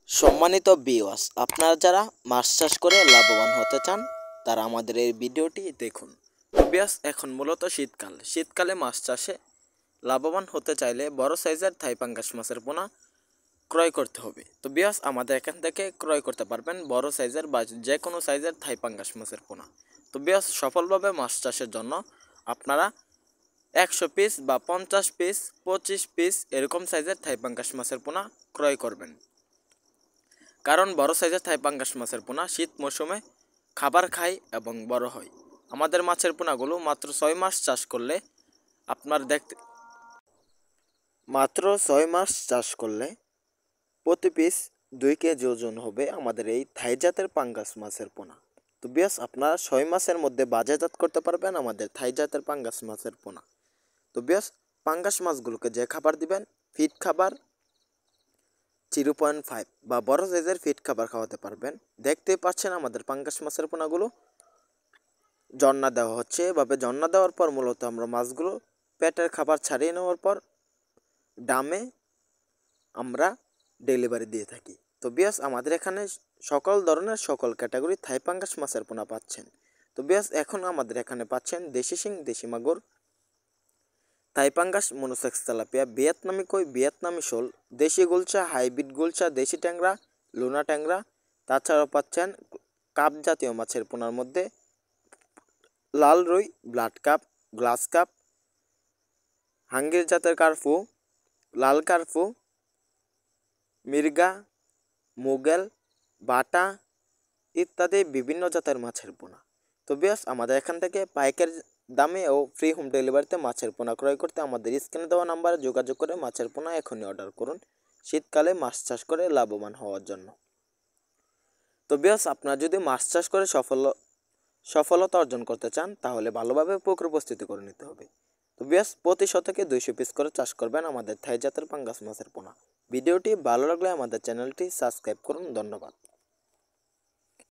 সম্মানিত ভিউয়ার্স, আপনারা যারা মাছ চাষ করে লাভবান হতে চান তারা আমাদের এই ভিডিওটি দেখুন। তো ভিউয়ার্স, এখন মূলত শীতকালে মাছ চাষে লাভবান হতে চাইলে বড় সাইজের থাই পাঙ্গাস মাছের পোনা ক্রয় করতে হবে। তো ভিউয়ার্স, আমাদের এখান থেকে ক্রয় করতে পারবেন বড় সাইজের বা যে কোনো সাইজের থাই পাঙ্গাস মাছের পোনা। তো ভিউয়ার্স, সফলভাবে মাছ চাষের জন্য আপনারা 100 পিস বা 50 পিস 25 পিস এরকম সাইজের থাই পাঙ্গাস মাছের পোনা ক্রয় করবেন। কারণ বড় সাইজের থাই পাঙ্গাস মাছের পোনা শীত মৌসুমে খাবার খায় এবং বড় হয়। আমাদের মাছের পোনাগুলো মাত্র 6 মাস চাষ করলে প্রতি পিস 2 কেজি ওজন হবে আমাদের এই থাই জাতের পাঙ্গাস মাছের পোনা। তো বিয়াস, আপনারা 6 মাসের মধ্যে বাজারজাত করতে পারবেন আমাদের থাই জাতের পাঙ্গাস মাছের পোনা। তো বিয়াস, পাঙ্গাস মাছগুলোকে যে খাবার দিবেন, ফিড খাবার 0.5 বা বড় সাইজের ফিড খাবার খাওয়াতে পারবেন। দেখতেই পাচ্ছেন আমাদের পাঙ্গাস মাছের পোনাগুলো জন্না দেওয়া হচ্ছে। এভাবে জন্না দেওয়ার পর মূলত আমরা মাছগুলো পেটের খাবার ছাড়িয়ে নেওয়ার পর ডামে আমরা ডেলিভারি দিয়ে থাকি। তো বিয়াস, আমাদের এখানে সকল ধরনের সকল ক্যাটাগরি থাই পাঙ্গাস মাছের পোনা পাচ্ছেন। তো বিয়াস, এখন আমাদের এখানে পাচ্ছেন দেশি শিং, দেশি মাগুর, থাই পাঙ্গাস, মনোসেক্স তেলাপিয়া, ভিয়েতনামি কই, ভিয়েতনামি শোল, দেশি গুলচা, হাইব্রিড গুলচা, দেশি ট্যাংরা, লুনা ট্যাংরা। তাছাড়াও পাচ্ছেন কাপ জাতীয় মাছের পোনার মধ্যে লাল রুই, ব্লাড কাপ, গ্লাস কাপ, হাঙ্গির জাতের কার্ফু, লাল কার্ফু, মির্গা, মুগেল, বাটা ইত্যাদি বিভিন্ন জাতের মাছের পোনা। তো বিয়াস, আমাদের এখান থেকে পাইকারি দামে ও ফ্রি হোম ডেলিভারিতে মাছের পোনা ক্রয় করতে আমাদের স্ক্রিনে দেওয়া নাম্বারে যোগাযোগ করে মাছের পোনা এখনই অর্ডার করুন শীতকালে মাছ চাষ করে লাভবান হওয়ার জন্য। তো বিয়াস, আপনারা যদি মাছ চাষ করে সফলতা অর্জন করতে চান তাহলে ভালোভাবে পুকুর প্রস্তুতি করে নিতে হবে। তো বিয়াস, প্রতি শতকে 200 পিস করে চাষ করবেন আমাদের থাই জাতের পাঙ্গাস মাছের পোনা। ভিডিওটি ভালো লাগলে আমাদের চ্যানেলটি সাবস্ক্রাইব করুন। ধন্যবাদ।